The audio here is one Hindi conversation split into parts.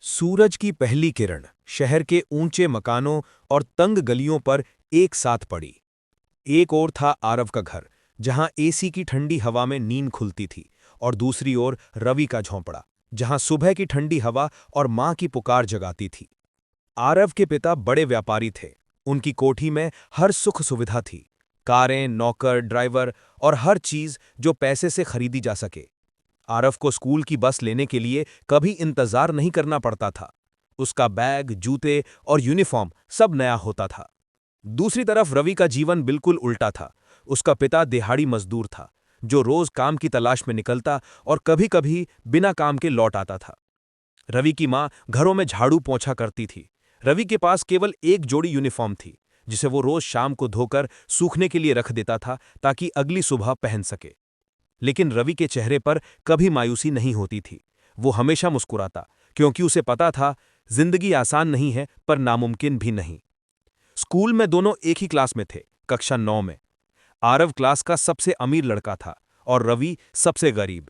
सूरज की पहली किरण शहर के ऊंचे मकानों और तंग गलियों पर एक साथ पड़ी। एक ओर था आरव का घर, जहां एसी की ठंडी हवा में नींद खुलती थी, और दूसरी ओर रवि का झोंपड़ा, जहां सुबह की ठंडी हवा और मां की पुकार जगाती थी। आरव के पिता बड़े व्यापारी थे। उनकी कोठी में हर सुख सुविधा थी, कारें, नौकर, ड्राइवर और हर चीज जो पैसे से खरीदी जा सके। आरव को स्कूल की बस लेने के लिए कभी इंतजार नहीं करना पड़ता था। उसका बैग, जूते और यूनिफॉर्म सब नया होता था। दूसरी तरफ रवि का जीवन बिल्कुल उल्टा था। उसका पिता दिहाड़ी मजदूर था, जो रोज काम की तलाश में निकलता और कभी-कभी बिना काम के लौट आता था। रवि की मां घरों में झाड़ू पोंछा करती थी। रवि के पास केवल एक जोड़ी यूनिफॉर्म थी, जिसे वो रोज शाम को धोकर सूखने के लिए रख देता था, ताकि अगली सुबह पहन सके। लेकिन रवि के चेहरे पर कभी मायूसी नहीं होती थी। वो हमेशा मुस्कुराता, क्योंकि उसे पता था जिंदगी आसान नहीं है, पर नामुमकिन भी नहीं। स्कूल में दोनों एक ही क्लास में थे, कक्षा 9 में। आरव क्लास का सबसे अमीर लड़का था और रवि सबसे गरीब।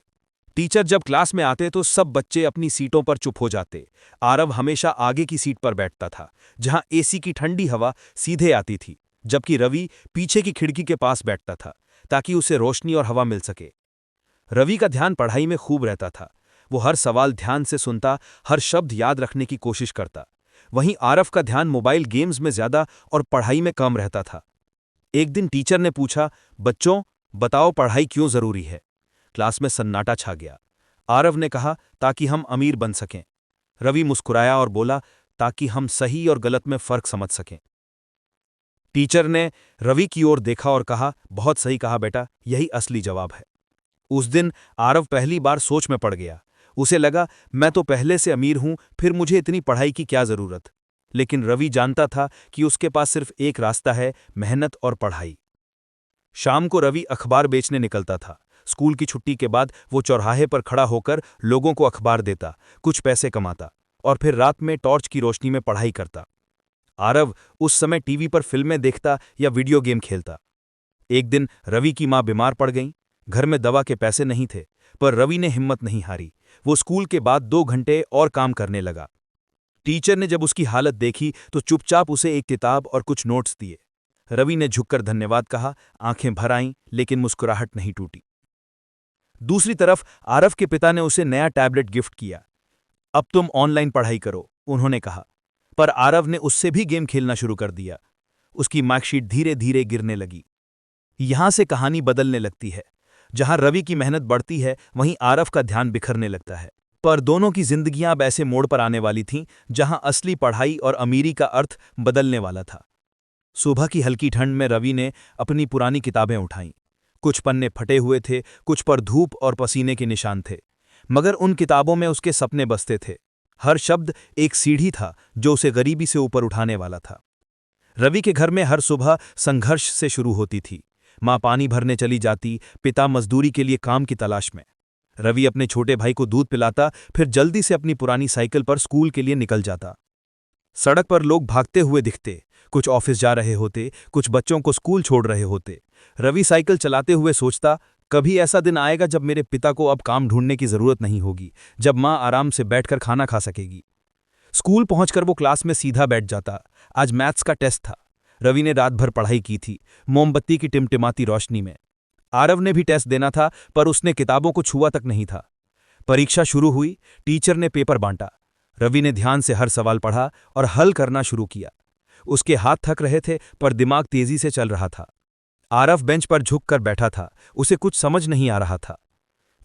टीचर जब क्लास में आते तो सब बच्चे अपनी सीटों पर चुप हो जाते। आरव हमेशा आगे की सीट पर बैठता था, जहां एसी की ठंडी हवा सीधे आती थी, जबकि रवि पीछे की खिड़की के पास बैठता था, ताकि उसे रोशनी और हवा मिल सके। रवि का ध्यान पढ़ाई में खूब रहता था। वो हर सवाल ध्यान से सुनता, हर शब्द याद रखने की कोशिश करता। वहीं आरव का ध्यान मोबाइल गेम्स में ज्यादा और पढ़ाई में कम रहता था। एक दिन टीचर ने पूछा, बच्चों, बताओ पढ़ाई क्यों जरूरी है। क्लास में सन्नाटा छा गया। आरव ने कहा, ताकि हम अमीर बन सकें। रवि मुस्कुराया और बोला, ताकि हम सही और गलत में फर्क समझ सकें। टीचर ने रवि की ओर देखा और कहा, बहुत सही कहा बेटा, यही असली जवाब है। उस दिन आरव पहली बार सोच में पड़ गया। उसे लगा, मैं तो पहले से अमीर हूं, फिर मुझे इतनी पढ़ाई की क्या जरूरत। लेकिन रवि जानता था कि उसके पास सिर्फ एक रास्ता है, मेहनत और पढ़ाई। शाम को रवि अखबार बेचने निकलता था। स्कूल की छुट्टी के बाद वो चौराहे पर खड़ा होकर लोगों को अखबार देता, कुछ पैसे कमाता और फिर रात में टॉर्च की रोशनी में पढ़ाई करता। आरव उस समय टीवी पर फिल्में देखता या वीडियो गेम खेलता। एक दिन रवि की मां बीमार पड़ गई। घर में दवा के पैसे नहीं थे, पर रवि ने हिम्मत नहीं हारी। वो स्कूल के बाद 2 घंटे और काम करने लगा। टीचर ने जब उसकी हालत देखी तो चुपचाप उसे एक किताब और कुछ नोट्स दिए। रवि ने झुककर धन्यवाद कहा, आंखें भर आईं, लेकिन मुस्कुराहट नहीं टूटी। दूसरी तरफ आरव के पिता ने उसे नया टैबलेट गिफ्ट किया। अब तुम ऑनलाइन पढ़ाई करो, उन्होंने कहा। पर आरव ने उससे भी गेम खेलना शुरू कर दिया। उसकी मार्कशीट धीरे धीरे गिरने लगी। यहां से कहानी बदलने लगती है। जहां रवि की मेहनत बढ़ती है, वहीं आरव का ध्यान बिखरने लगता है। पर दोनों की जिंदगियां अब ऐसे मोड़ पर आने वाली थीं, जहां असली पढ़ाई और अमीरी का अर्थ बदलने वाला था। सुबह की हल्की ठंड में रवि ने अपनी पुरानी किताबें उठाईं। कुछ पन्ने फटे हुए थे, कुछ पर धूप और पसीने के निशान थे, मगर उन किताबों में उसके सपने बसते थे। हर शब्द एक सीढ़ी था, जो उसे गरीबी से ऊपर उठाने वाला था। रवि के घर में हर सुबह संघर्ष से शुरू होती थी। मां पानी भरने चली जाती, पिता मजदूरी के लिए काम की तलाश में। रवि अपने छोटे भाई को दूध पिलाता, फिर जल्दी से अपनी पुरानी साइकिल पर स्कूल के लिए निकल जाता। सड़क पर लोग भागते हुए दिखते, कुछ ऑफिस जा रहे होते, कुछ बच्चों को स्कूल छोड़ रहे होते। रवि साइकिल चलाते हुए सोचता, कभी ऐसा दिन आएगा जब मेरे पिता को अब काम ढूंढने की जरूरत नहीं होगी, जब मां आराम से बैठकर खाना खा सकेगी। स्कूल पहुंचकर वो क्लास में सीधा बैठ जाता। आज मैथ्स का टेस्ट था। रवि ने रात भर पढ़ाई की थी, मोमबत्ती की टिमटिमाती रोशनी में। आरव ने भी टेस्ट देना था, पर उसने किताबों को छुआ तक नहीं था। परीक्षा शुरू हुई। टीचर ने पेपर बांटा। रवि ने ध्यान से हर सवाल पढ़ा और हल करना शुरू किया। उसके हाथ थक रहे थे, पर दिमाग तेजी से चल रहा था। आरव बेंच पर झुककर बैठा था। उसे कुछ समझ नहीं आ रहा था।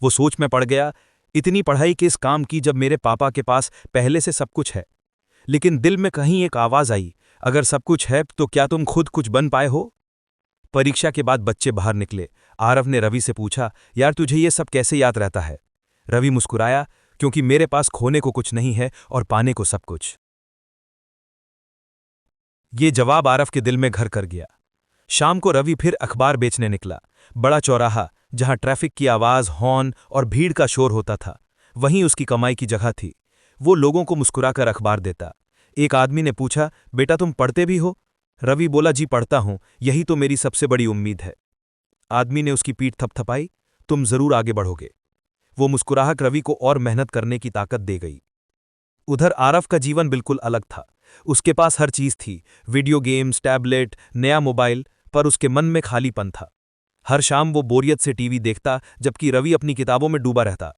वो सोच में पड़ गया, इतनी पढ़ाई किस काम की जब मेरे पापा के पास पहले से सब कुछ है। लेकिन दिल में कहीं एक आवाज आई, अगर सब कुछ है तो क्या तुम खुद कुछ बन पाए हो। परीक्षा के बाद बच्चे बाहर निकले। आरव ने रवि से पूछा, यार तुझे ये सब कैसे याद रहता है। रवि मुस्कुराया, क्योंकि मेरे पास खोने को कुछ नहीं है और पाने को सब कुछ। ये जवाब आरव के दिल में घर कर गया। शाम को रवि फिर अखबार बेचने निकला। बड़ा चौराहा, जहां ट्रैफिक की आवाज, हॉर्न और भीड़ का शोर होता था, वहीं उसकी कमाई की जगह थी। वो लोगों को मुस्कुराकर अखबार देता। एक आदमी ने पूछा, बेटा तुम पढ़ते भी हो। रवि बोला, जी पढ़ता हूं, यही तो मेरी सबसे बड़ी उम्मीद है। आदमी ने उसकी पीठ थपथपाई, तुम जरूर आगे बढ़ोगे। वो मुस्कुराहट रवि को और मेहनत करने की ताकत दे गई। उधर आरव का जीवन बिल्कुल अलग था। उसके पास हर चीज थी, वीडियो गेम्स, टैबलेट, नया मोबाइल, पर उसके मन में खालीपन था। हर शाम वो बोरियत से टीवी देखता, जबकि रवि अपनी किताबों में डूबा रहता।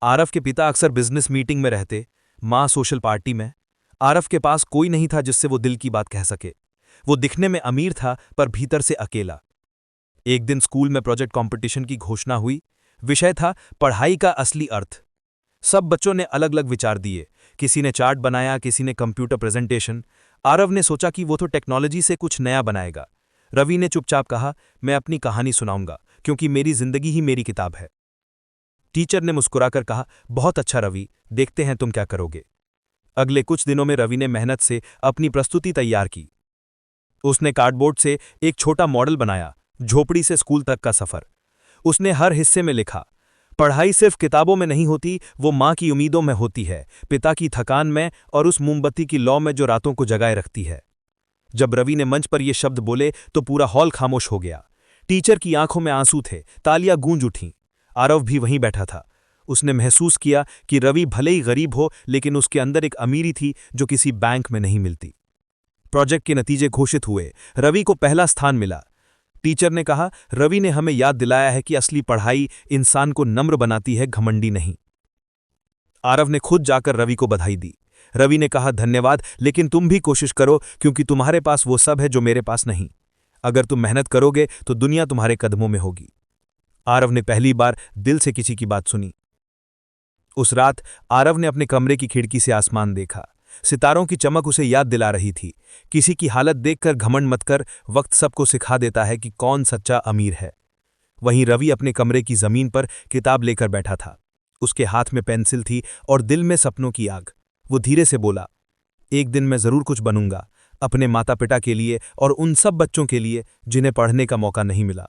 आरव के पिता अक्सर बिजनेस मीटिंग में रहते, माँ सोशल पार्टी में। आरव के पास कोई नहीं था जिससे वो दिल की बात कह सके। वो दिखने में अमीर था, पर भीतर से अकेला। एक दिन स्कूल में प्रोजेक्ट कंपटीशन की घोषणा हुई। विषय था पढ़ाई का असली अर्थ। सब बच्चों ने अलग अलग विचार दिए। किसी ने चार्ट बनाया, किसी ने कंप्यूटर प्रेजेंटेशन। आरव ने सोचा कि वो तो टेक्नोलॉजी से कुछ नया बनाएगा। रवि ने चुपचाप कहा, मैं अपनी कहानी सुनाऊंगा, क्योंकि मेरी जिंदगी ही मेरी किताब है। टीचर ने मुस्कुराकर कहा, बहुत अच्छा रवि, देखते हैं तुम क्या करोगे। अगले कुछ दिनों में रवि ने मेहनत से अपनी प्रस्तुति तैयार की। उसने कार्डबोर्ड से एक छोटा मॉडल बनाया, झोपड़ी से स्कूल तक का सफर। उसने हर हिस्से में लिखा, पढ़ाई सिर्फ किताबों में नहीं होती, वो माँ की उम्मीदों में होती है, पिता की थकान में और उस मोमबत्ती की लौ में जो रातों को जगाए रखती है। जब रवि ने मंच पर ये शब्द बोले तो पूरा हॉल खामोश हो गया। टीचर की आंखों में आंसू थे, तालियां गूंज उठीं। आरव भी वहीं बैठा था। उसने महसूस किया कि रवि भले ही गरीब हो, लेकिन उसके अंदर एक अमीरी थी जो किसी बैंक में नहीं मिलती। प्रोजेक्ट के नतीजे घोषित हुए। रवि को पहला स्थान मिला। टीचर ने कहा, रवि ने हमें याद दिलाया है कि असली पढ़ाई इंसान को नम्र बनाती है, घमंडी नहीं। आरव ने खुद जाकर रवि को बधाई दी। रवि ने कहा, धन्यवाद, लेकिन तुम भी कोशिश करो, क्योंकि तुम्हारे पास वो सब है जो मेरे पास नहीं। अगर तुम मेहनत करोगे तो दुनिया तुम्हारे कदमों में होगी। आरव ने पहली बार दिल से किसी की बात सुनी। उस रात आरव ने अपने कमरे की खिड़की से आसमान देखा। सितारों की चमक उसे याद दिला रही थी, किसी की हालत देखकर घमंड मत कर, वक्त सबको सिखा देता है कि कौन सच्चा अमीर है। वहीं रवि अपने कमरे की जमीन पर किताब लेकर बैठा था। उसके हाथ में पेंसिल थी और दिल में सपनों की आग। वो धीरे से बोला, एक दिन मैं जरूर कुछ बनूंगा, अपने माता पिता के लिए और उन सब बच्चों के लिए जिन्हें पढ़ने का मौका नहीं मिला।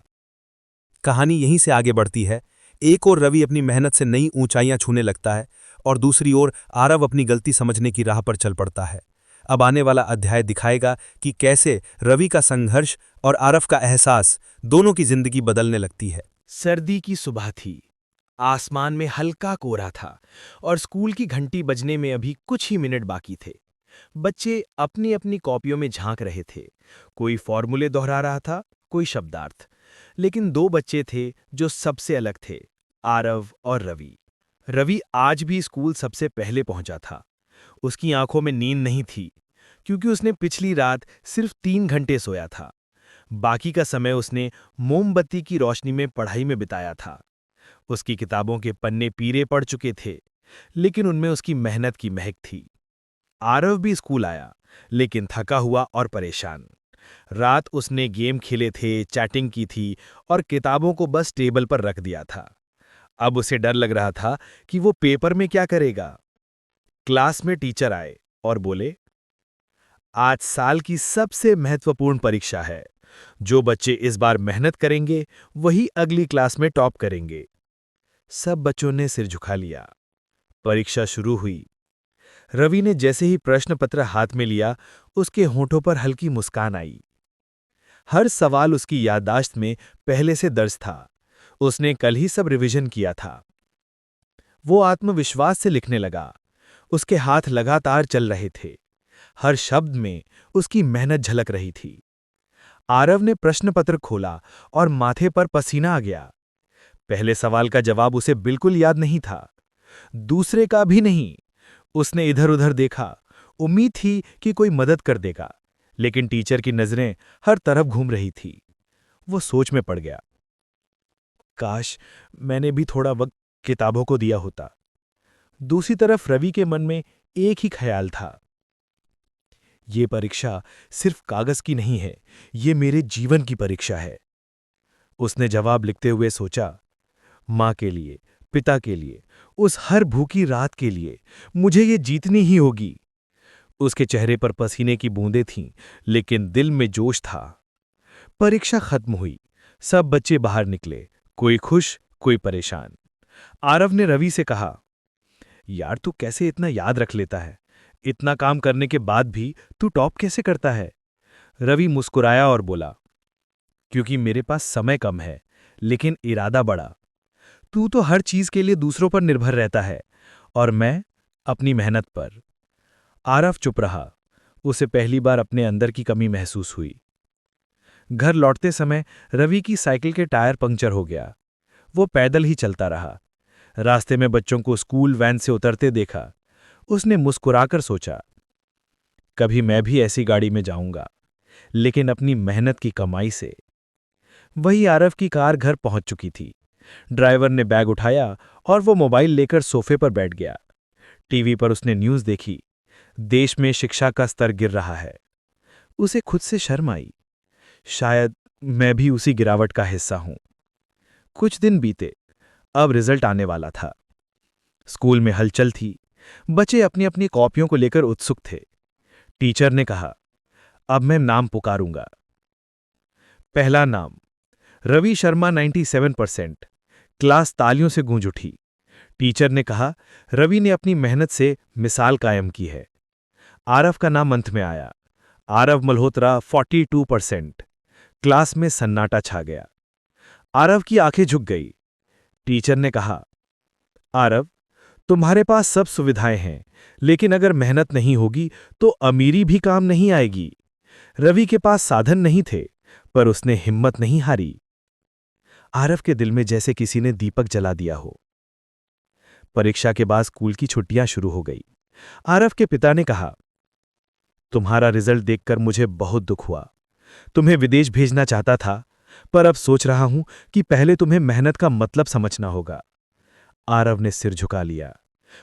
कहानी यहीं से आगे बढ़ती है। एक ओर रवि अपनी मेहनत से नई ऊंचाइयां छूने लगता है, और दूसरी ओर आरव अपनी गलती समझने की राह पर चल पड़ता है। अब आने वाला अध्याय दिखाएगा कि कैसे रवि का संघर्ष और आरव का एहसास दोनों की जिंदगी बदलने लगती है। सर्दी की सुबह थी। आसमान में हल्का कोहरा था और स्कूल की घंटी बजने में अभी कुछ ही मिनट बाकी थे। बच्चे अपनी अपनी कॉपियों में झांक रहे थे। कोई फॉर्मूले दोहरा रहा था, कोई शब्दार्थ। लेकिन दो बच्चे थे जो सबसे अलग थे, आरव और रवि। रवि आज भी स्कूल सबसे पहले पहुंचा था। उसकी आंखों में नींद नहीं थी, क्योंकि उसने पिछली रात सिर्फ 3 घंटे सोया था। बाकी का समय उसने मोमबत्ती की रोशनी में पढ़ाई में बिताया था। उसकी किताबों के पन्ने पीले पड़ चुके थे, लेकिन उनमें उसकी मेहनत की महक थी। आरव भी स्कूल आया, लेकिन थका हुआ और परेशान। रात उसने गेम खेले थे, चैटिंग की थी और किताबों को बस टेबल पर रख दिया था। अब उसे डर लग रहा था कि वो पेपर में क्या करेगा। क्लास में टीचर आए और बोले, आज साल की सबसे महत्वपूर्ण परीक्षा है। जो बच्चे इस बार मेहनत करेंगे वही अगली क्लास में टॉप करेंगे। सब बच्चों ने सिर झुका लिया। परीक्षा शुरू हुई। रवि ने जैसे ही प्रश्न पत्र हाथ में लिया, उसके होठों पर हल्की मुस्कान आई। हर सवाल उसकी याददाश्त में पहले से दर्ज था। उसने कल ही सब रिवीजन किया था। वो आत्मविश्वास से लिखने लगा। उसके हाथ लगातार चल रहे थे। हर शब्द में उसकी मेहनत झलक रही थी। आरव ने प्रश्न पत्र खोला और माथे पर पसीना आ गया। पहले सवाल का जवाब उसे बिल्कुल याद नहीं था, दूसरे का भी नहीं। उसने इधर उधर देखा, उम्मीद थी कि कोई मदद कर देगा, लेकिन टीचर की नजरें हर तरफ घूम रही थी। वो सोच में पड़ गया, काश मैंने भी थोड़ा वक्त किताबों को दिया होता। दूसरी तरफ रवि के मन में एक ही ख्याल था, ये परीक्षा सिर्फ कागज की नहीं है, ये मेरे जीवन की परीक्षा है। उसने जवाब लिखते हुए सोचा, माँ के लिए, पिता के लिए, उस हर भूखी रात के लिए मुझे ये जीतनी ही होगी। उसके चेहरे पर पसीने की बूंदें थीं, लेकिन दिल में जोश था। परीक्षा खत्म हुई। सब बच्चे बाहर निकले, कोई खुश, कोई परेशान। आरव ने रवि से कहा, यार तू कैसे इतना याद रख लेता है? इतना काम करने के बाद भी तू टॉप कैसे करता है? रवि मुस्कुराया और बोला, क्योंकि मेरे पास समय कम है, लेकिन इरादा बड़ा। तू तो हर चीज के लिए दूसरों पर निर्भर रहता है, और मैं अपनी मेहनत पर। आरव चुप रहा। उसे पहली बार अपने अंदर की कमी महसूस हुई। घर लौटते समय रवि की साइकिल के टायर पंक्चर हो गया। वो पैदल ही चलता रहा। रास्ते में बच्चों को स्कूल वैन से उतरते देखा। उसने मुस्कुराकर सोचा, कभी मैं भी ऐसी गाड़ी में जाऊंगा, लेकिन अपनी मेहनत की कमाई से। वही आरव की कार घर पहुंच चुकी थी। ड्राइवर ने बैग उठाया और वो मोबाइल लेकर सोफे पर बैठ गया। टीवी पर उसने न्यूज़ देखी। देश में शिक्षा का स्तर गिर रहा है। उसे खुद से शर्म आई। शायद मैं भी उसी गिरावट का हिस्सा हूं। कुछ दिन बीते। अब रिजल्ट आने वाला था। स्कूल में हलचल थी। बच्चे अपनी अपनी कॉपियों को लेकर उत्सुक थे। टीचर ने कहा, अब मैं नाम पुकारूंगा। पहला नाम रवि शर्मा 97%। क्लास तालियों से गूंज उठी। टीचर ने कहा, रवि ने अपनी मेहनत से मिसाल कायम की है। आरव का नाम अंत में आया। आरव मल्होत्रा 42%। क्लास में सन्नाटा छा गया। आरव की आंखें झुक गई। टीचर ने कहा, आरव, तुम्हारे पास सब सुविधाएं हैं, लेकिन अगर मेहनत नहीं होगी तो अमीरी भी काम नहीं आएगी। रवि के पास साधन नहीं थे, पर उसने हिम्मत नहीं हारी। आरव के दिल में जैसे किसी ने दीपक जला दिया हो। परीक्षा के बाद स्कूल की छुट्टियां शुरू हो गई। आरव के पिता ने कहा, तुम्हारा रिजल्ट देखकर मुझे बहुत दुख हुआ। तुम्हें विदेश भेजना चाहता था, पर अब सोच रहा हूं कि पहले तुम्हें मेहनत का मतलब समझना होगा। आरव ने सिर झुका लिया।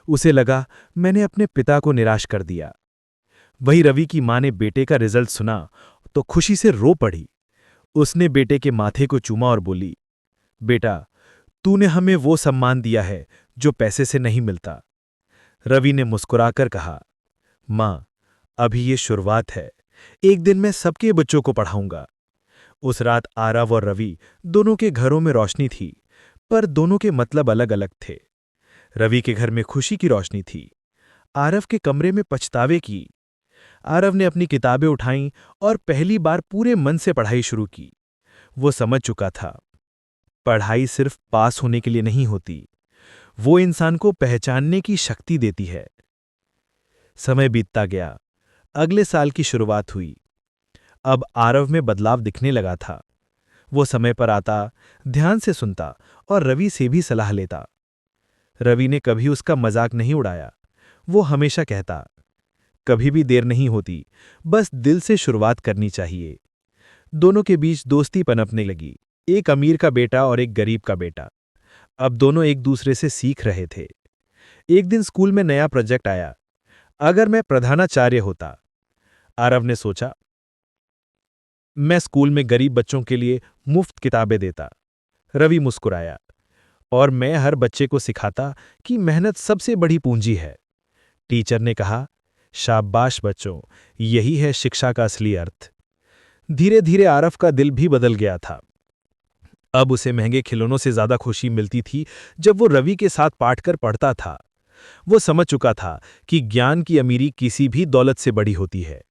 उसे लगा, मैंने अपने पिता को निराश कर दिया। वही रवि की मां ने बेटे का रिजल्ट सुना तो खुशी से रो पड़ी। उसने बेटे के माथे को चूमा और बोली, बेटा, तूने हमें वो सम्मान दिया है जो पैसे से नहीं मिलता। रवि ने मुस्कुराकर कहा, मां, अभी ये शुरुआत है। एक दिन मैं सबके बच्चों को पढ़ाऊंगा। उस रात आरव और रवि दोनों के घरों में रोशनी थी, पर दोनों के मतलब अलग अलग थे। रवि के घर में खुशी की रोशनी थी, आरव के कमरे में पछतावे की। आरव ने अपनी किताबें उठाईं और पहली बार पूरे मन से पढ़ाई शुरू की। वो समझ चुका था, पढ़ाई सिर्फ पास होने के लिए नहीं होती, वो इंसान को पहचानने की शक्ति देती है। समय बीतता गया। अगले साल की शुरुआत हुई। अब आरव में बदलाव दिखने लगा था। वो समय पर आता, ध्यान से सुनता और रवि से भी सलाह लेता। रवि ने कभी उसका मजाक नहीं उड़ाया। वो हमेशा कहता, कभी भी देर नहीं होती, बस दिल से शुरुआत करनी चाहिए। दोनों के बीच दोस्ती पनपने लगी। एक अमीर का बेटा और एक गरीब का बेटा। अब दोनों एक दूसरे से सीख रहे थे। एक दिन स्कूल में नया प्रोजेक्ट आया। अगर मैं प्रधानाचार्य होता, आरव ने सोचा, मैं स्कूल में गरीब बच्चों के लिए मुफ्त किताबें देता। रवि मुस्कुराया, और मैं हर बच्चे को सिखाता कि मेहनत सबसे बड़ी पूंजी है। टीचर ने कहा, शाबाश बच्चों, यही है शिक्षा का असली अर्थ। धीरे धीरे आरव का दिल भी बदल गया था। अब उसे महंगे खिलौनों से ज्यादा खुशी मिलती थी जब वो रवि के साथ पाठ कर पढ़ता था। वो समझ चुका था कि ज्ञान की अमीरी किसी भी दौलत से बड़ी होती है।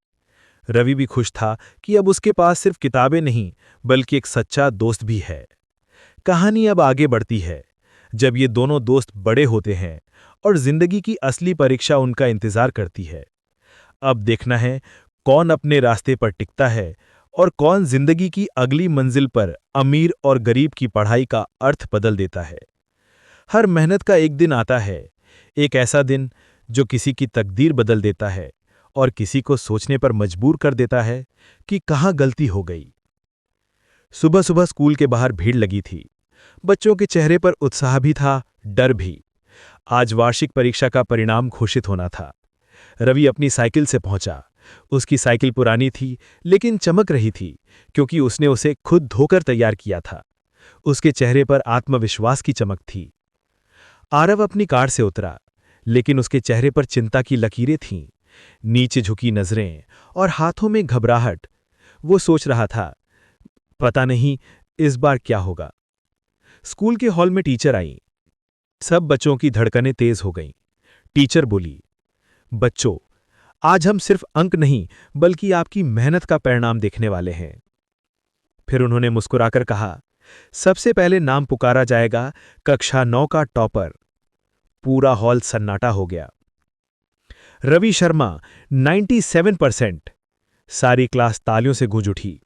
रवि भी खुश था कि अब उसके पास सिर्फ किताबें नहीं, बल्कि एक सच्चा दोस्त भी है। कहानी अब आगे बढ़ती है, जब ये दोनों दोस्त बड़े होते हैं और जिंदगी की असली परीक्षा उनका इंतजार करती है। अब देखना है कौन अपने रास्ते पर टिकता है और कौन जिंदगी की अगली मंजिल पर अमीर और गरीब की पढ़ाई का अर्थ बदल देता है। हर मेहनत का एक दिन आता है, एक ऐसा दिन जो किसी की तकदीर बदल देता है और किसी को सोचने पर मजबूर कर देता है कि कहाँ गलती हो गई। सुबह सुबह स्कूल के बाहर भीड़ लगी थी। बच्चों के चेहरे पर उत्साह भी था, डर भी। आज वार्षिक परीक्षा का परिणाम घोषित होना था। रवि अपनी साइकिल से पहुंचा। उसकी साइकिल पुरानी थी, लेकिन चमक रही थी, क्योंकि उसने उसे खुद धोकर तैयार किया था। उसके चेहरे पर आत्मविश्वास की चमक थी। आरव अपनी कार से उतरा, लेकिन उसके चेहरे पर चिंता की लकीरें थीं, नीचे झुकी नजरें और हाथों में घबराहट। वो सोच रहा था, पता नहीं इस बार क्या होगा। स्कूल के हॉल में टीचर आईं। सब बच्चों की धड़कनें तेज हो गईं। टीचर बोली, बच्चों, आज हम सिर्फ अंक नहीं, बल्कि आपकी मेहनत का परिणाम देखने वाले हैं। फिर उन्होंने मुस्कुराकर कहा, सबसे पहले नाम पुकारा जाएगा कक्षा 9 का टॉपर। पूरा हॉल सन्नाटा हो गया। रवि शर्मा 97%। सारी क्लास तालियों से गूंज उठी।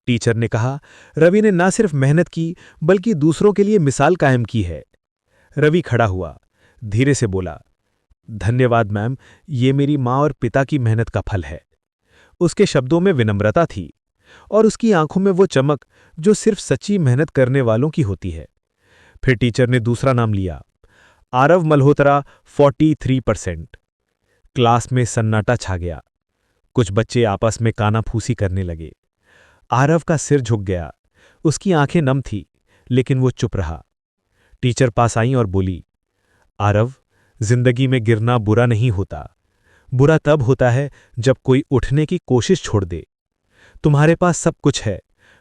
टीचर ने कहा, रवि ने ना सिर्फ मेहनत की बल्कि दूसरों के लिए मिसाल कायम की है। रवि खड़ा हुआ, धीरे से बोला, धन्यवाद मैम, ये मेरी माँ और पिता की मेहनत का फल है। उसके शब्दों में विनम्रता थी और उसकी आंखों में वो चमक जो सिर्फ सच्ची मेहनत करने वालों की होती है। फिर टीचर ने दूसरा नाम लिया, आरव मल्होत्रा 43%। क्लास में सन्नाटा छा गया। कुछ बच्चे आपस में कानाफूसी करने लगे। आरव का सिर झुक गया। उसकी आंखें नम थी, लेकिन वो चुप रहा। टीचर पास आईं और बोली, आरव, जिंदगी में गिरना बुरा नहीं होता। बुरा तब होता है जब कोई उठने की कोशिश छोड़ दे। तुम्हारे पास सब कुछ है,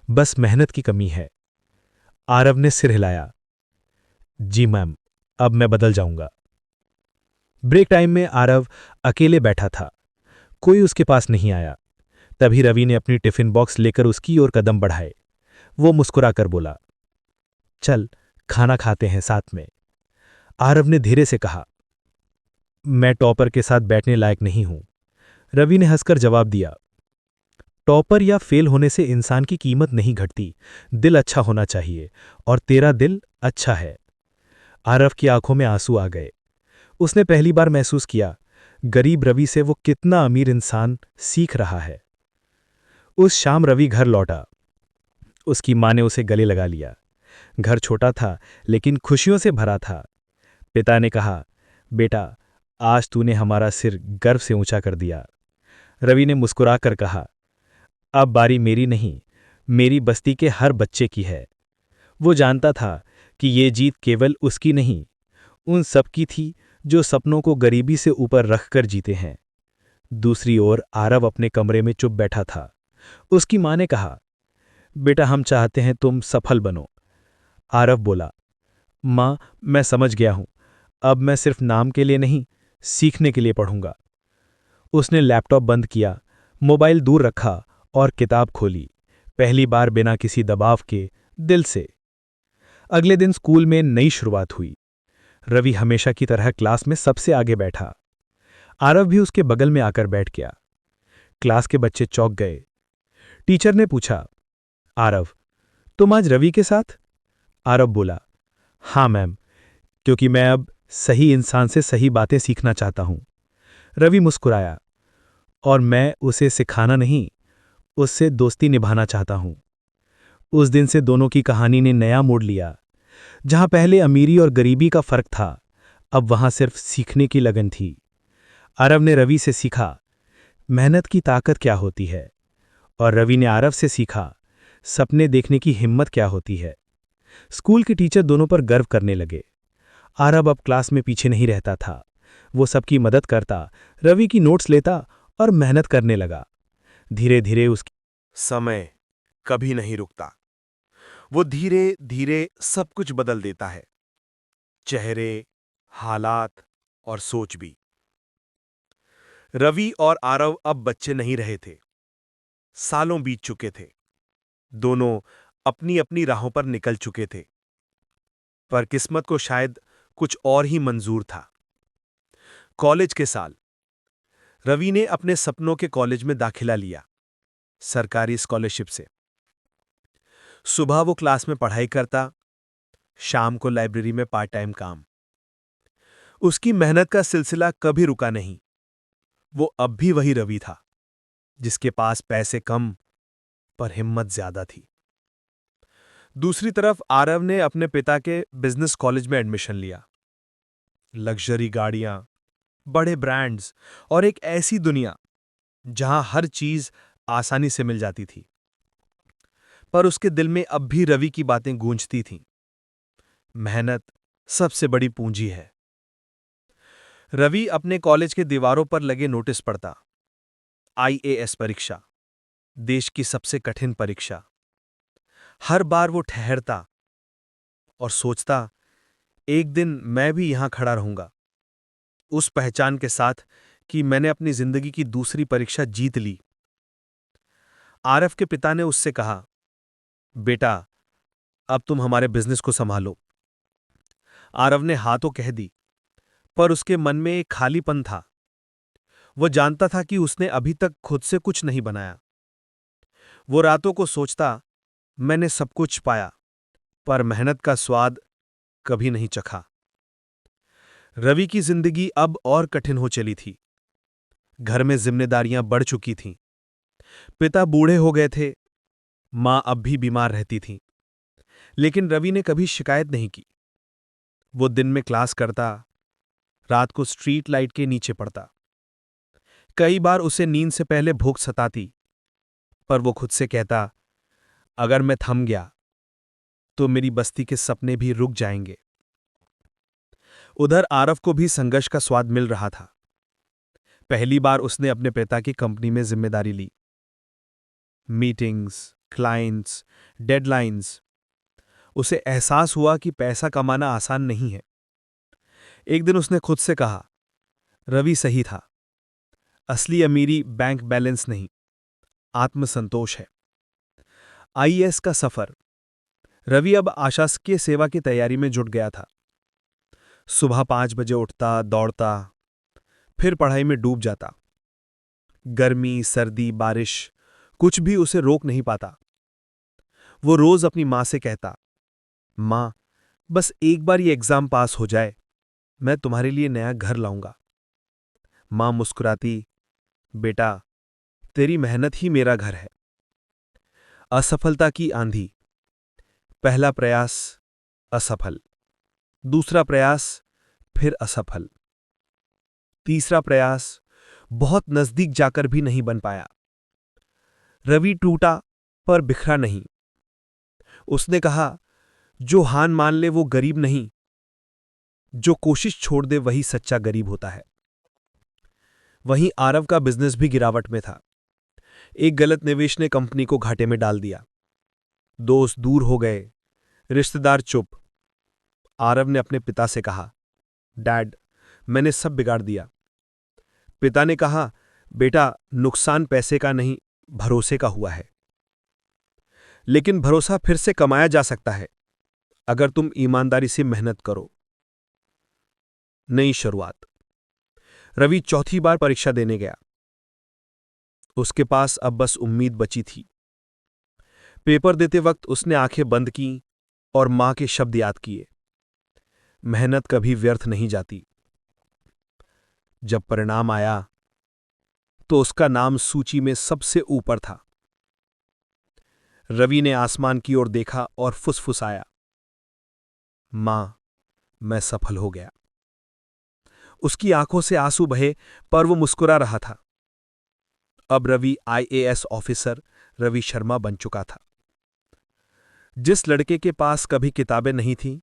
बस मेहनत की कमी है। आरव ने सिर हिलाया। जी मैम, अब मैं बदल जाऊंगा। ब्रेक टाइम में आरव अकेले बैठा था। कोई उसके पास नहीं आया। तभी रवि ने अपनी टिफिन बॉक्स लेकर उसकी ओर कदम बढ़ाए। वो मुस्कुराकर बोला, चल खाना खाते हैं साथ में। आरव ने धीरे से कहा, मैं टॉपर के साथ बैठने लायक नहीं हूं। रवि ने हंसकर जवाब दिया, टॉपर या फेल होने से इंसान की कीमत नहीं घटती, दिल अच्छा होना चाहिए, और तेरा दिल अच्छा है। आरव की आंखों में आंसू आ गए। उसने पहली बार महसूस किया, गरीब रवि से वो कितना अमीर इंसान सीख रहा है। उस शाम रवि घर लौटा। उसकी मां ने उसे गले लगा लिया। घर छोटा था, लेकिन खुशियों से भरा था। पिता ने कहा, बेटा, आज तूने हमारा सिर गर्व से ऊंचा कर दिया। रवि ने मुस्कुराकर कहा, अब बारी मेरी नहीं, मेरी बस्ती के हर बच्चे की है। वो जानता था कि ये जीत केवल उसकी नहीं, उन सब की थी जो सपनों को गरीबी से ऊपर रखकर जीते हैं। दूसरी ओर आरव अपने कमरे में चुप बैठा था। उसकी मां ने कहा, बेटा, हम चाहते हैं तुम सफल बनो। आरव बोला, मां, मैं समझ गया हूं। अब मैं सिर्फ नाम के लिए नहीं, सीखने के लिए पढ़ूंगा। उसने लैपटॉप बंद किया, मोबाइल दूर रखा और किताब खोली, पहली बार बिना किसी दबाव के, दिल से। अगले दिन स्कूल में नई शुरुआत हुई। रवि हमेशा की तरह क्लास में सबसे आगे बैठा। आरव भी उसके बगल में आकर बैठ गया। क्लास के बच्चे चौंक गए। टीचर ने पूछा, आरव, तुम आज रवि के साथ? आरव बोला, हाँ मैम, क्योंकि मैं अब सही इंसान से सही बातें सीखना चाहता हूं। रवि मुस्कुराया, और मैं उसे सिखाना नहीं, उससे दोस्ती निभाना चाहता हूं। उस दिन से दोनों की कहानी ने नया मोड़ लिया। जहां पहले अमीरी और गरीबी का फर्क था, अब वहां सिर्फ सीखने की लगन थी। आरव ने रवि से सीखा, मेहनत की ताकत क्या होती है, और रवि ने आरव से सीखा, सपने देखने की हिम्मत क्या होती है। स्कूल के टीचर दोनों पर गर्व करने लगे। आरव अब क्लास में पीछे नहीं रहता था। वो सबकी मदद करता, रवि की नोट्स लेता और मेहनत करने लगा। धीरे धीरे उसकी समय कभी नहीं रुकता। वो धीरे धीरे सब कुछ बदल देता है, चेहरे, हालात और सोच भी। रवि और आरव अब बच्चे नहीं रहे थे। सालों बीत चुके थे। दोनों अपनी अपनी राहों पर निकल चुके थे। पर किस्मत को शायद कुछ और ही मंजूर था। कॉलेज के साल, रवि ने अपने सपनों के कॉलेज में दाखिला लिया, सरकारी स्कॉलरशिप से। सुबह वो क्लास में पढ़ाई करता, शाम को लाइब्रेरी में पार्ट टाइम काम। उसकी मेहनत का सिलसिला कभी रुका नहीं। वो अब भी वही रवि था, जिसके पास पैसे कम पर हिम्मत ज्यादा थी। दूसरी तरफ आरव ने अपने पिता के बिजनेस कॉलेज में एडमिशन लिया। लग्जरी गाड़ियां, बड़े ब्रांड्स और एक ऐसी दुनिया जहां हर चीज आसानी से मिल जाती थी। पर उसके दिल में अब भी रवि की बातें गूंजती थीं। मेहनत सबसे बड़ी पूंजी है। रवि अपने कॉलेज के दीवारों पर लगे नोटिस पढ़ता। आईएएस परीक्षा, देश की सबसे कठिन परीक्षा। हर बार वो ठहरता और सोचता, एक दिन मैं भी यहां खड़ा रहूंगा, उस पहचान के साथ कि मैंने अपनी जिंदगी की दूसरी परीक्षा जीत ली। आरव के पिता ने उससे कहा, बेटा, अब तुम हमारे बिजनेस को संभालो। आरव ने हाँ तो कह दी, पर उसके मन में एक खालीपन था। वो जानता था कि उसने अभी तक खुद से कुछ नहीं बनाया। वो रातों को सोचता, मैंने सब कुछ पाया, पर मेहनत का स्वाद कभी नहीं चखा। रवि की जिंदगी अब और कठिन हो चली थी। घर में जिम्मेदारियां बढ़ चुकी थीं। पिता बूढ़े हो गए थे, मां अब भी बीमार रहती थीं। लेकिन रवि ने कभी शिकायत नहीं की। वो दिन में क्लास करता, रात को स्ट्रीट लाइट के नीचे पड़ता। कई बार उसे नींद से पहले भूख सताती, पर वो खुद से कहता, अगर मैं थम गया तो मेरी बस्ती के सपने भी रुक जाएंगे। उधर आरव को भी संघर्ष का स्वाद मिल रहा था। पहली बार उसने अपने पिता की कंपनी में जिम्मेदारी ली। Meetings, clients, deadlines. उसे एहसास हुआ कि पैसा कमाना आसान नहीं है। एक दिन उसने खुद से कहा, रवि सही था। असली अमीरी बैंक बैलेंस नहीं, आत्मसंतोष है। आईएएस का सफर। रवि अब आशासकीय सेवा की तैयारी में जुट गया था। सुबह 5 बजे उठता, दौड़ता, फिर पढ़ाई में डूब जाता। गर्मी, सर्दी, बारिश कुछ भी उसे रोक नहीं पाता। वो रोज अपनी मां से कहता, मां, बस एक बार ये एग्जाम पास हो जाए, मैं तुम्हारे लिए नया घर लाऊंगा। मां मुस्कुराती, बेटा, तेरी मेहनत ही मेरा घर है। असफलता की आंधी। पहला प्रयास असफल, दूसरा प्रयास फिर असफल, तीसरा प्रयास बहुत नजदीक जाकर भी नहीं बन पाया। रवि टूटा पर बिखरा नहीं। उसने कहा, जो हार मान ले वो गरीब नहीं, जो कोशिश छोड़ दे वही सच्चा गरीब होता है। वहीं आरव का बिजनेस भी गिरावट में था। एक गलत निवेश ने कंपनी को घाटे में डाल दिया। दोस्त दूर हो गए, रिश्तेदार चुप। आरव ने अपने पिता से कहा, डैड, मैंने सब बिगाड़ दिया। पिता ने कहा, बेटा, नुकसान पैसे का नहीं, भरोसे का हुआ है। लेकिन भरोसा फिर से कमाया जा सकता है, अगर तुम ईमानदारी से मेहनत करो। नई शुरुआत। रवि चौथी बार परीक्षा देने गया। उसके पास अब बस उम्मीद बची थी। पेपर देते वक्त उसने आंखें बंद की और मां के शब्द याद किए, मेहनत कभी व्यर्थ नहीं जाती। जब परिणाम आया तो उसका नाम सूची में सबसे ऊपर था। रवि ने आसमान की ओर देखा और फुसफुसाया, मां, मैं सफल हो गया। उसकी आंखों से आंसू बहे, पर वो मुस्कुरा रहा था। अब रवि आईएएस ऑफिसर रवि शर्मा बन चुका था। जिस लड़के के पास कभी किताबें नहीं थीं,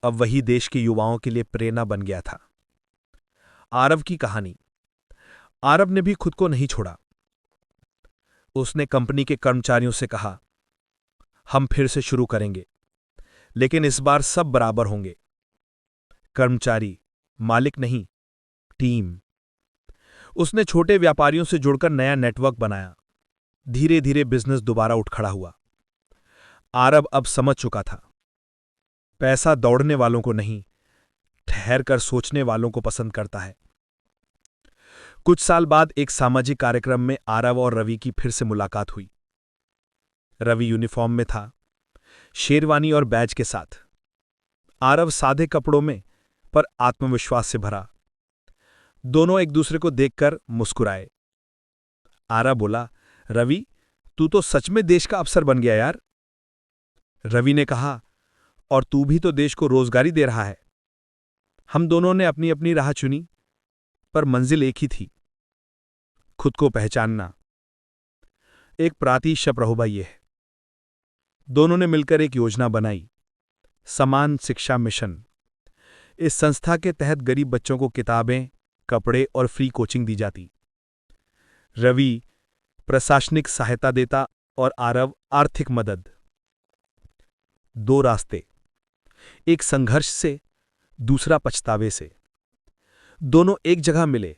अब वही देश के युवाओं के लिए प्रेरणा बन गया था। आरव की कहानी। आरव ने भी खुद को नहीं छोड़ा। उसने कंपनी के कर्मचारियों से कहा, हम फिर से शुरू करेंगे, लेकिन इस बार सब बराबर होंगे। कर्मचारी, मालिक नहीं, टीम। उसने छोटे व्यापारियों से जुड़कर नया नेटवर्क बनाया। धीरे धीरे बिजनेस दोबारा उठ खड़ा हुआ। आरव अब समझ चुका था, पैसा दौड़ने वालों को नहीं, ठहर कर सोचने वालों को पसंद करता है। कुछ साल बाद एक सामाजिक कार्यक्रम में आरव और रवि की फिर से मुलाकात हुई। रवि यूनिफॉर्म में था, शेरवानी और बैज के साथ। आरव सादे कपड़ों में, पर आत्मविश्वास से भरा। दोनों एक दूसरे को देखकर मुस्कुराए। आरव बोला, रवि, तू तो सच में देश का अफसर बन गया यार। रवि ने कहा, और तू भी तो देश को रोजगारी दे रहा है। हम दोनों ने अपनी अपनी राह चुनी, पर मंजिल एक ही थी, खुद को पहचानना। एक प्रातिशप रहोबा ये है। दोनों ने मिलकर एक योजना बनाई, समान शिक्षा मिशन। इस संस्था के तहत गरीब बच्चों को किताबें, कपड़े और फ्री कोचिंग दी जाती। रवि प्रशासनिक सहायता देता और आरव आर्थिक मदद। दो रास्ते, एक संघर्ष से, दूसरा पछतावे से। दोनों एक जगह मिले,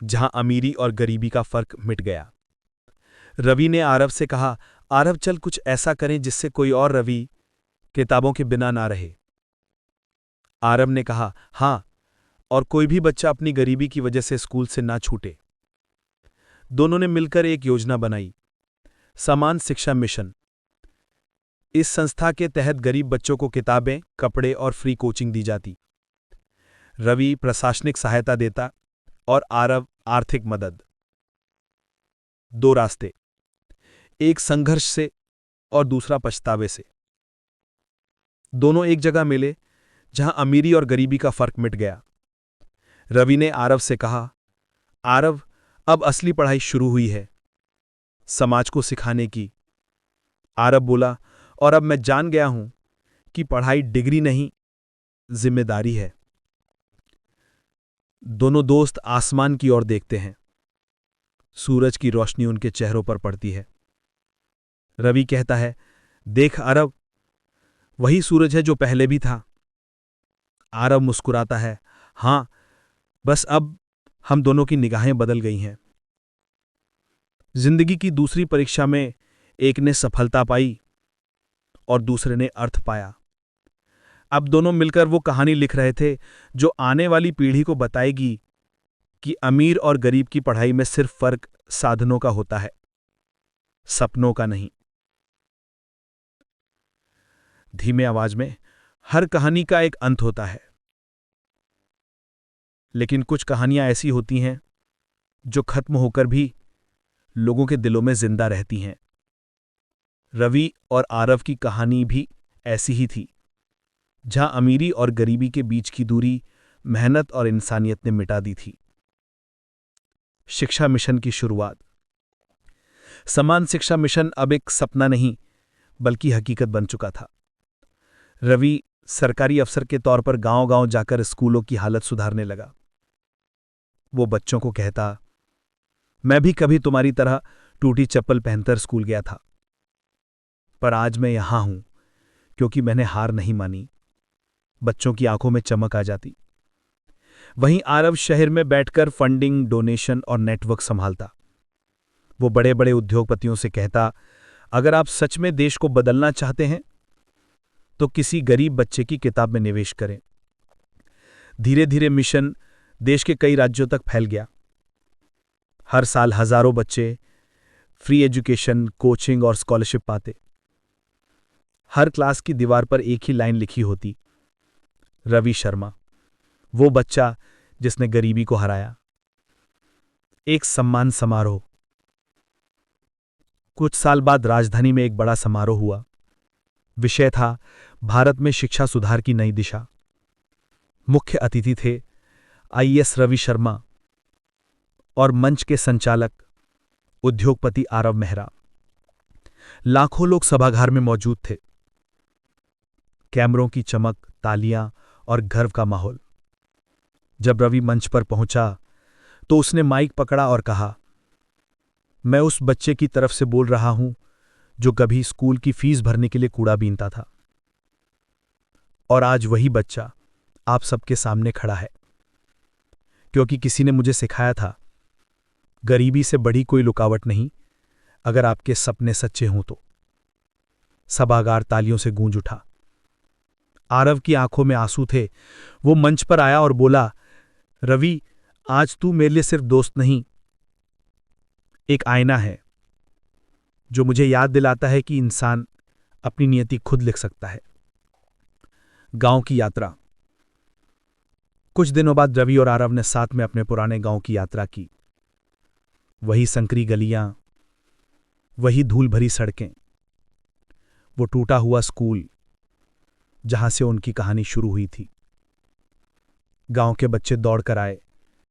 जहां अमीरी और गरीबी का फर्क मिट गया। रवि ने आरव से कहा, आरव, चल कुछ ऐसा करें जिससे कोई और रवि किताबों के बिना ना रहे। आरव ने कहा, हां, और कोई भी बच्चा अपनी गरीबी की वजह से स्कूल से ना छूटे। दोनों ने मिलकर एक योजना बनाई, समान शिक्षा मिशन। इस संस्था के तहत गरीब बच्चों को किताबें, कपड़े और फ्री कोचिंग दी जाती। रवि प्रशासनिक सहायता देता और आरव आर्थिक मदद। दो रास्ते, एक संघर्ष से और दूसरा पछतावे से। दोनों एक जगह मिले जहां अमीरी और गरीबी का फर्क मिट गया। रवि ने आरव से कहा, आरव, अब असली पढ़ाई शुरू हुई है, समाज को सिखाने की। आरव बोला, और अब मैं जान गया हूं कि पढ़ाई डिग्री नहीं, जिम्मेदारी है। दोनों दोस्त आसमान की ओर देखते हैं। सूरज की रोशनी उनके चेहरों पर पड़ती है। रवि कहता है, देख आरव, वही सूरज है जो पहले भी था। आरव मुस्कुराता है, हां, बस अब हम दोनों की निगाहें बदल गई हैं। जिंदगी की दूसरी परीक्षा में एक ने सफलता पाई और दूसरे ने अर्थ पाया। अब दोनों मिलकर वो कहानी लिख रहे थे जो आने वाली पीढ़ी को बताएगी कि अमीर और गरीब की पढ़ाई में सिर्फ फर्क साधनों का होता है, सपनों का नहीं। धीमे आवाज में, हर कहानी का एक अंत होता है, लेकिन कुछ कहानियां ऐसी होती हैं जो खत्म होकर भी लोगों के दिलों में जिंदा रहती हैं। रवि और आरव की कहानी भी ऐसी ही थी, जहां अमीरी और गरीबी के बीच की दूरी मेहनत और इंसानियत ने मिटा दी थी। शिक्षा मिशन की शुरुआत। समान शिक्षा मिशन अब एक सपना नहीं बल्कि हकीकत बन चुका था। रवि सरकारी अफसर के तौर पर गांव-गांव जाकर स्कूलों की हालत सुधारने लगा। वो बच्चों को कहता, मैं भी कभी तुम्हारी तरह टूटी चप्पल पहनकर स्कूल गया था, पर आज मैं यहां हूं क्योंकि मैंने हार नहीं मानी। बच्चों की आंखों में चमक आ जाती। वहीं आरव शहर में बैठकर फंडिंग, डोनेशन और नेटवर्क संभालता। वो बड़े बड़े उद्योगपतियों से कहता, अगर आप सच में देश को बदलना चाहते हैं तो किसी गरीब बच्चे की किताब में निवेश करें। धीरे धीरे मिशन देश के कई राज्यों तक फैल गया। हर साल हजारों बच्चे फ्री एजुकेशन, कोचिंग और स्कॉलरशिप पाते। हर क्लास की दीवार पर एक ही लाइन लिखी होती, रवि शर्मा, वो बच्चा जिसने गरीबी को हराया। एक सम्मान समारोह। कुछ साल बाद राजधानी में एक बड़ा समारोह हुआ। विषय था भारत में शिक्षा सुधार की नई दिशा। मुख्य अतिथि थे आईएएस रवि शर्मा और मंच के संचालक उद्योगपति आरव मेहरा। लाखों लोग सभागार में मौजूद थे। कैमरों की चमक, तालियां और गर्व का माहौल। जब रवि मंच पर पहुंचा तो उसने माइक पकड़ा और कहा, मैं उस बच्चे की तरफ से बोल रहा हूं जो कभी स्कूल की फीस भरने के लिए कूड़ा बीनता था, और आज वही बच्चा आप सबके सामने खड़ा है, क्योंकि किसी ने मुझे सिखाया था, गरीबी से बड़ी कोई रुकावट नहीं अगर आपके सपने सच्चे हों तो। सभागार तालियों से गूंज उठा। आरव की आंखों में आंसू थे। वो मंच पर आया और बोला, रवि, आज तू मेरे लिए सिर्फ दोस्त नहीं, एक आईना है जो मुझे याद दिलाता है कि इंसान अपनी नियति खुद लिख सकता है। गांव की यात्रा। कुछ दिनों बाद रवि और आरव ने साथ में अपने पुराने गांव की यात्रा की। वही संकरी गलियां, वही धूल भरी सड़कें, वो टूटा हुआ स्कूल जहां से उनकी कहानी शुरू हुई थी। गांव के बच्चे दौड़कर आए,